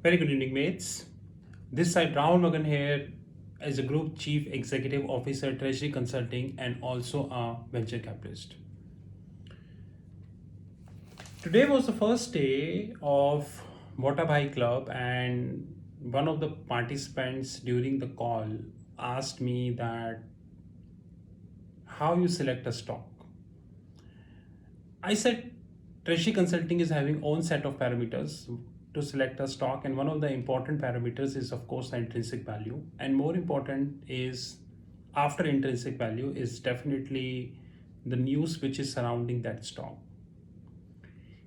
Very good evening, mates. This side Rahul Magan here as a Group Chief Executive Officer, Treasury Consulting, and also a venture capitalist. Today was the first day of Bota Bhai Club, and one of the participants during the call asked me that how you select a stock. I said Treasury Consulting is having own set of parameters to select a stock, and one of the important parameters is of course the intrinsic value, and more important is after intrinsic value is definitely the news which is surrounding that stock.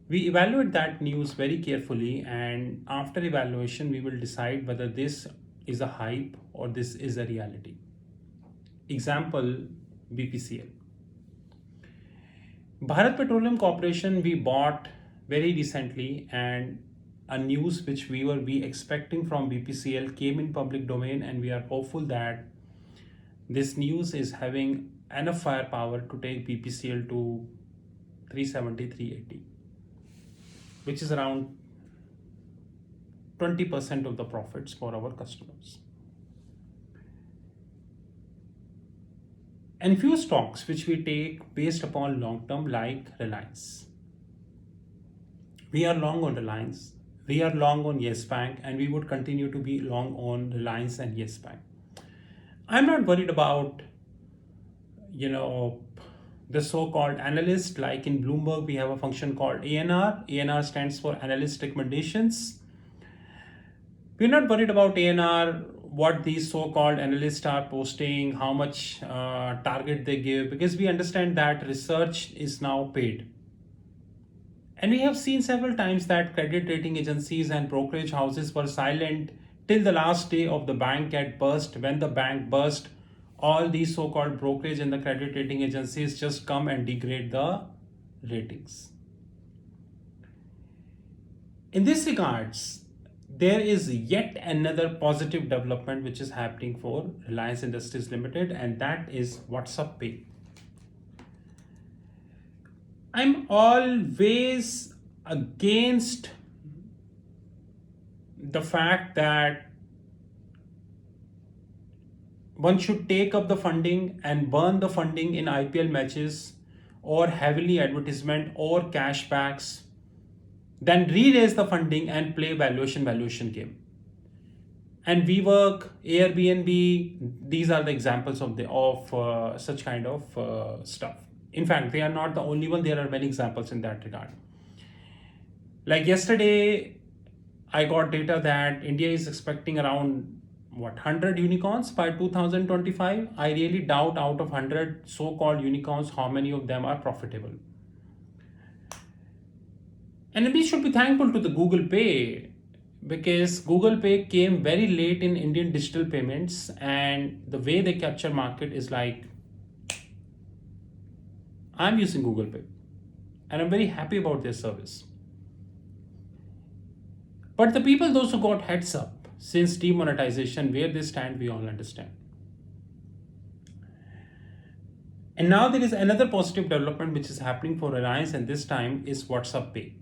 We evaluate that news very carefully, and after evaluation we will decide whether this is a hype or this is a reality. Example, BPCL. Bharat Petroleum Corporation we bought very recently, and a news which we expecting from BPCL came in public domain, and we are hopeful that this news is having enough firepower to take BPCL to 370, 380, which is around 20% of the profits for our customers. And few stocks which we take based upon long term, like Reliance. We are long on Reliance, we are long on Yes Bank, and we would continue to be long on Reliance and Yes Bank. I'm not worried about, the so-called analyst. Like in Bloomberg, we have a function called ANR. ANR stands for Analyst Recommendations. We're not worried about ANR, what these so-called analysts are posting, how much target they give, because we understand that research is now paid. And we have seen several times that credit rating agencies and brokerage houses were silent till the last day of the bank get burst. When the bank burst, all these so-called brokerage and the credit rating agencies just come and degrade the ratings. In this regards, there is yet another positive development which is happening for Reliance Industries Limited, and that is WhatsApp Pay. I'm always against the fact that one should take up the funding and burn the funding in IPL matches or heavily advertisement or cashbacks, then re-raise the funding and play valuation game. And WeWork, Airbnb, these are the examples of such kind of stuff. In fact, they are not the only one. There are many examples in that regard. Like yesterday, I got data that India is expecting around 100 unicorns by 2025. I really doubt out of 100 so-called unicorns, how many of them are profitable. And we should be thankful to the Google Pay, because Google Pay came very late in Indian digital payments, and the way they capture market is like, I'm using Google Pay and I'm very happy about their service. But the people, those who got heads up since demonetization, where they stand, we all understand. And now there is another positive development which is happening for Reliance, and this time is WhatsApp Pay.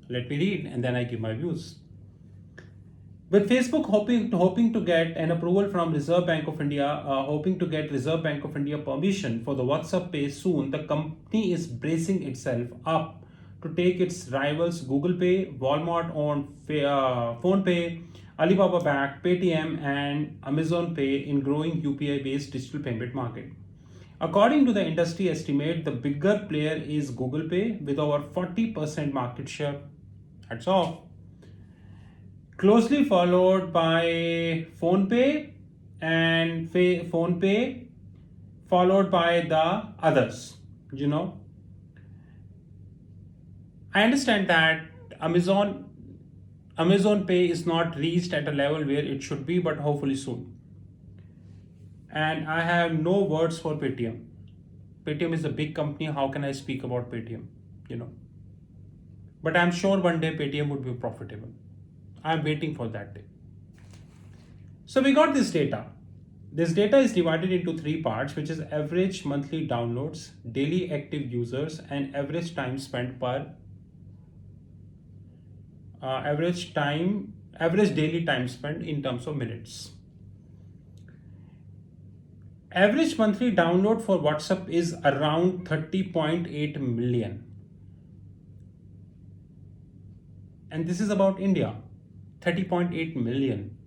Let me read and then I give my views. With Facebook hoping to get an approval from Reserve Bank of India, hoping to get Reserve Bank of India permission for the WhatsApp Pay soon, the company is bracing itself up to take its rivals Google Pay, Walmart on Phone Pay, Alibaba backed Paytm, and Amazon Pay in growing UPI-based digital payment market. According to the industry estimate, the bigger player is Google Pay with over 40% market share. Hats off. Closely followed by PhonePe and PhonePe, followed by the others. I understand that Amazon Pay is not reached at a level where it should be, but hopefully soon. And I have no words for Paytm. Paytm is a big company. How can I speak about Paytm? But I'm sure one day Paytm would be profitable. I'm waiting for that day. So we got this data. This data is divided into three parts, which is average monthly downloads, daily active users, and average time spent per average daily time spent in terms of minutes. Average monthly download for WhatsApp is around 30.8 million. And this is about India, 30.8 million.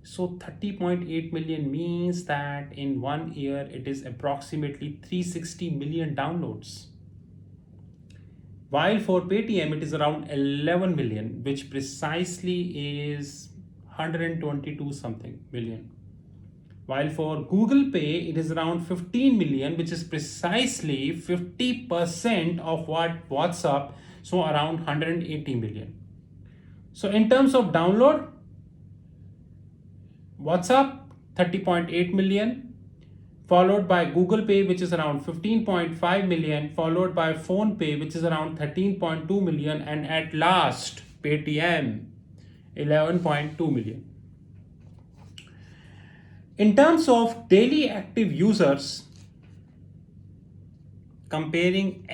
So 30.8 million means that in 1 year it is approximately 360 million downloads. While for Paytm it is around 11 million, which precisely is 122 something million. While for Google Pay it is around 15 million, which is precisely 50% of what WhatsApp, so around 180 million. So in terms of download, WhatsApp 30.8 million, followed by Google Pay, which is around 15.5 million, followed by Phone Pay, which is around 13.2 million, and at last Paytm 11.2 million. In terms of daily active users, comparing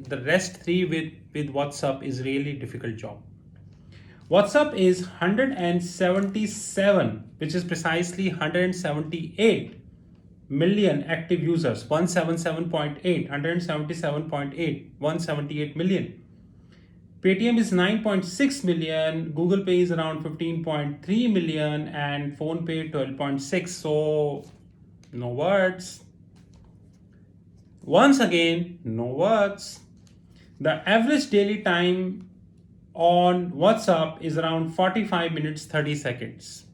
the rest three with WhatsApp is really difficult job. WhatsApp is 177, which is precisely 178 million active users, 177.8, 177.8, 178 million. Paytm is 9.6 million, Google Pay is around 15.3 million, and Phone Pay 12.6. So, no words. Once again, no words. The average daily time on WhatsApp is around 45 minutes 30 seconds.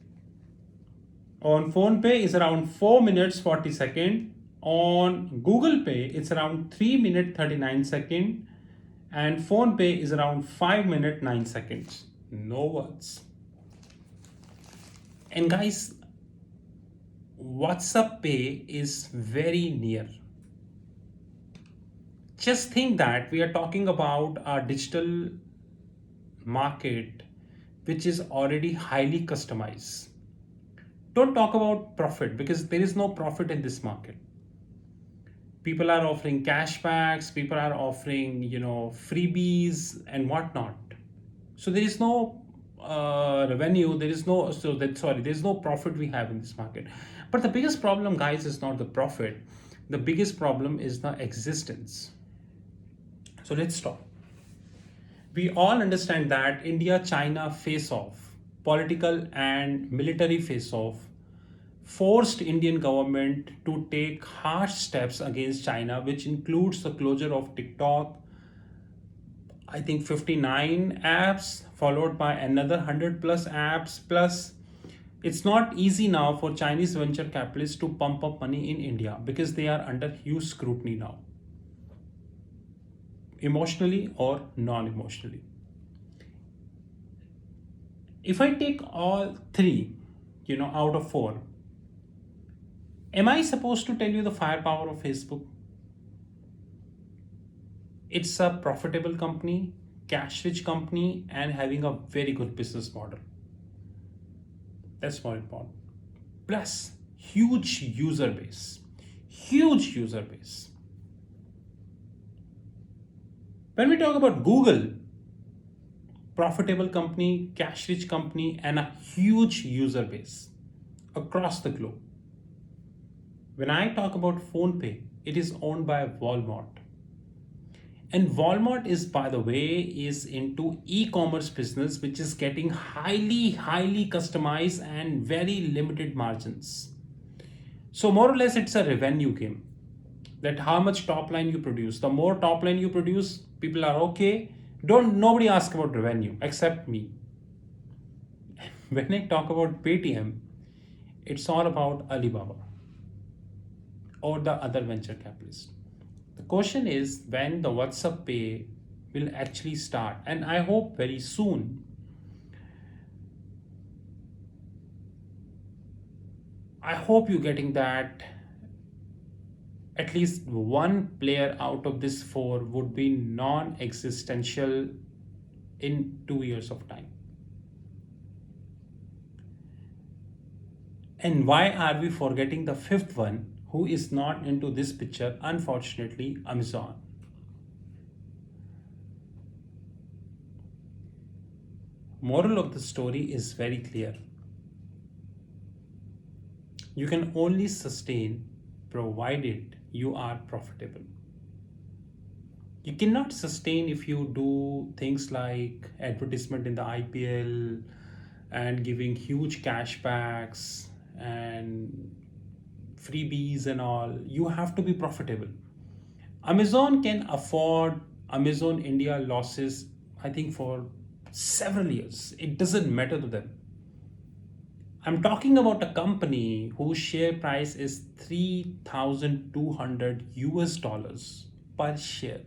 On Phone Pay is around 4 minutes 40 seconds. On Google Pay it's around 3 minutes 39 seconds. And Phone Pay is around 5 minutes 9 seconds. No words. And guys, WhatsApp Pay is very near. Just think that we are talking about a digital market which is already highly customized. Don't talk about profit, because there is no profit in this market. People are offering cashbacks, people are offering, freebies and whatnot. So there is no revenue, there's no profit we have in this market. But the biggest problem, guys, is not the profit. The biggest problem is the existence. So let's talk. We all understand that India-China face-off, political and military face-off, forced Indian government to take harsh steps against China, which includes the closure of TikTok, I think 59 apps, followed by another 100 plus apps. Plus, it's not easy now for Chinese venture capitalists to pump up money in India because they are under huge scrutiny now, emotionally or non-emotionally. If I take all three, out of four, am I supposed to tell you the firepower of Facebook? It's a profitable company, cash-rich company, and having a very good business model. That's more important. Plus, huge user base. Huge user base. When we talk about Google, profitable company, cash-rich company, and a huge user base across the globe. When I talk about PhonePe, it is owned by Walmart. And Walmart is, by the way, is into e-commerce business, which is getting highly customized and very limited margins. So more or less, it's a revenue game. That how much top line you produce. The more top line you produce, people are okay. Nobody asks about revenue except me. When I talk about Paytm, it's all about Alibaba or the other venture capitalists. The question is when the WhatsApp Pay will actually start, and I hope very soon. I hope you're getting that at least one player out of this four would be non-existential in 2 years of time. And why are we forgetting the fifth one who is not into this picture? Unfortunately, Amazon. Moral of the story is very clear. You can only sustain provided you are profitable. You cannot sustain if you do things like advertisement in the IPL and giving huge cashbacks and freebies and all. You have to be profitable. Amazon can afford Amazon India losses, I think, for several years. It doesn't matter to them. I'm talking about a company whose share price is 3,200 US dollars per share.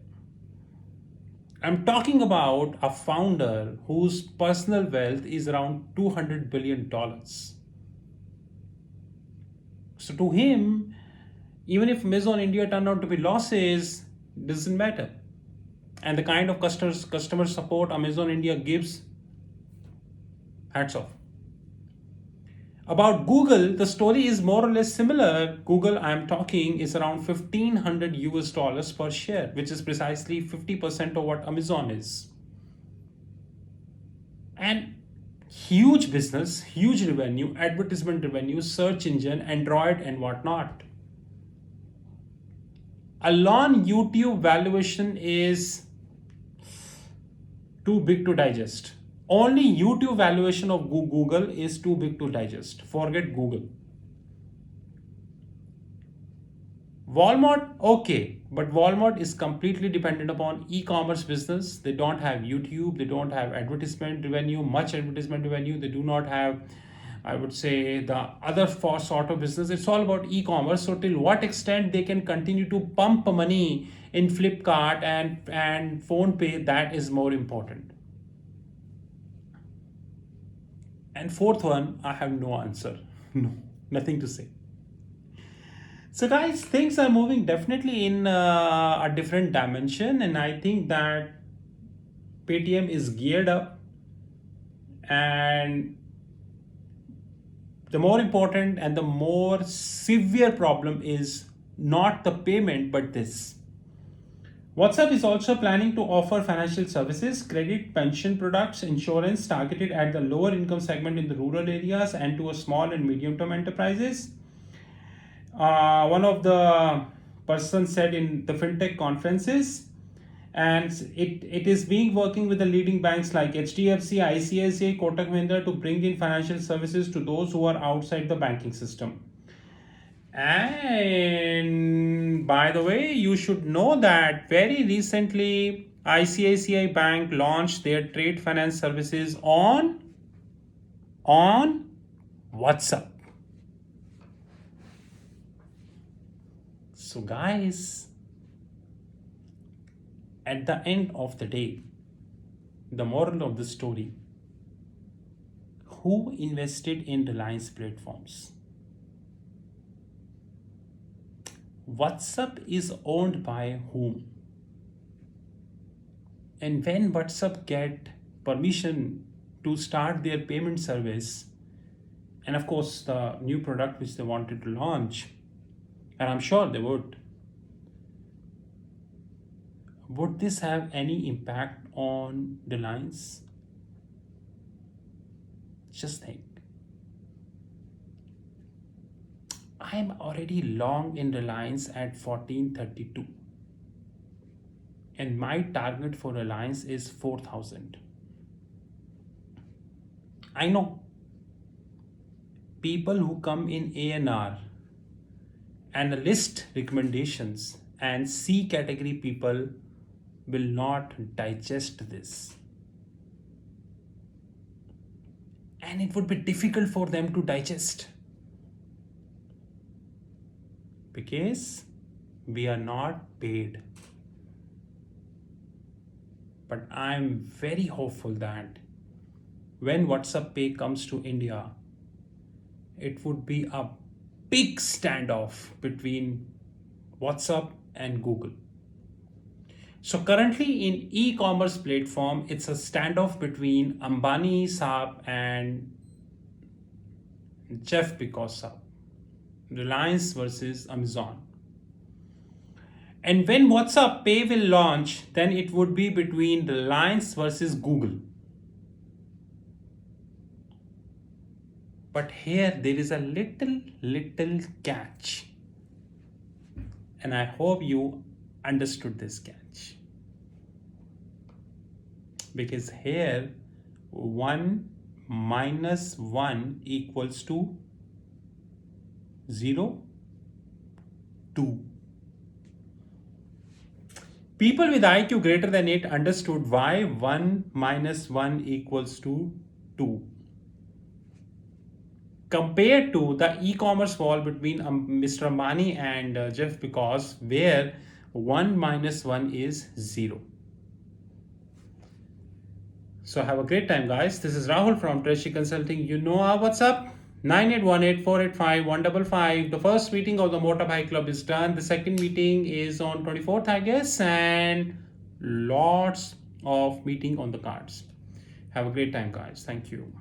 I'm talking about a founder whose personal wealth is around $200 billion. So to him, even if Amazon India turned out to be losses, doesn't matter. And the kind of customer support Amazon India gives, hats off. About Google, the story is more or less similar. Google, I'm talking, is around 1,500 US dollars per share, which is precisely 50% of what Amazon is. And huge business, huge revenue, advertisement revenue, search engine, Android, and whatnot. Alone, YouTube valuation is too big to digest. Only YouTube valuation of Google is too big to digest. Forget Google. Walmart, okay, but Walmart is completely dependent upon e-commerce business. They don't have YouTube, they don't have advertisement revenue, much advertisement revenue. They do not have, I would say, the other sort of business. It's all about e-commerce. So till what extent they can continue to pump money in Flipkart and PhonePe, that is more important. And fourth one, I have no answer. No, nothing to say. So, guys, things are moving definitely in a different dimension, and I think that Paytm is geared up. And the more important and the more severe problem is not the payment, but this. WhatsApp is also planning to offer financial services, credit, pension products, insurance targeted at the lower income segment in the rural areas and to a small and medium term enterprises. One of the persons said in the fintech conferences, and it is being working with the leading banks like HDFC, ICICI, Kotak Mahindra to bring in financial services to those who are outside the banking system. And by the way, you should know that very recently ICICI Bank launched their trade finance services on WhatsApp. So guys, at the end of the day, the moral of the story, who invested in Reliance platforms? WhatsApp is owned by whom? And when WhatsApp get permission to start their payment service, and of course the new product which they wanted to launch, and I'm sure they would this have any impact on Reliance? Just think. I am already long in Reliance at 1432, and my target for Reliance is 4,000. I know people who come in ANR, analyst recommendations, and C category people will not digest this, and it would be difficult for them to digest. Because we are not paid. But I'm very hopeful that when WhatsApp Pay comes to India, it would be a big standoff between WhatsApp and Google. So currently in e-commerce platform, it's a standoff between Ambani Saab and Jeff Bezos Saab. Reliance versus Amazon. And when WhatsApp Pay will launch, then it would be between Reliance versus Google. But here there is a little catch. And I hope you understood this catch. Because here 1 minus 1 equals to 0, 2. People with IQ greater than 8 understood why 1 minus 1 equals to 2. Compared to the e-commerce wall between Mr. Ambani and Jeff Bezos, where 1 minus 1 is 0. So have a great time, guys. This is Rahul from Treasury Consulting. You know our WhatsApp, 9818-485-155. The first meeting of the Motor Bike Club is done. The second meeting is on 24th, I guess, and lots of meeting on the cards. Have a great time, guys. Thank you.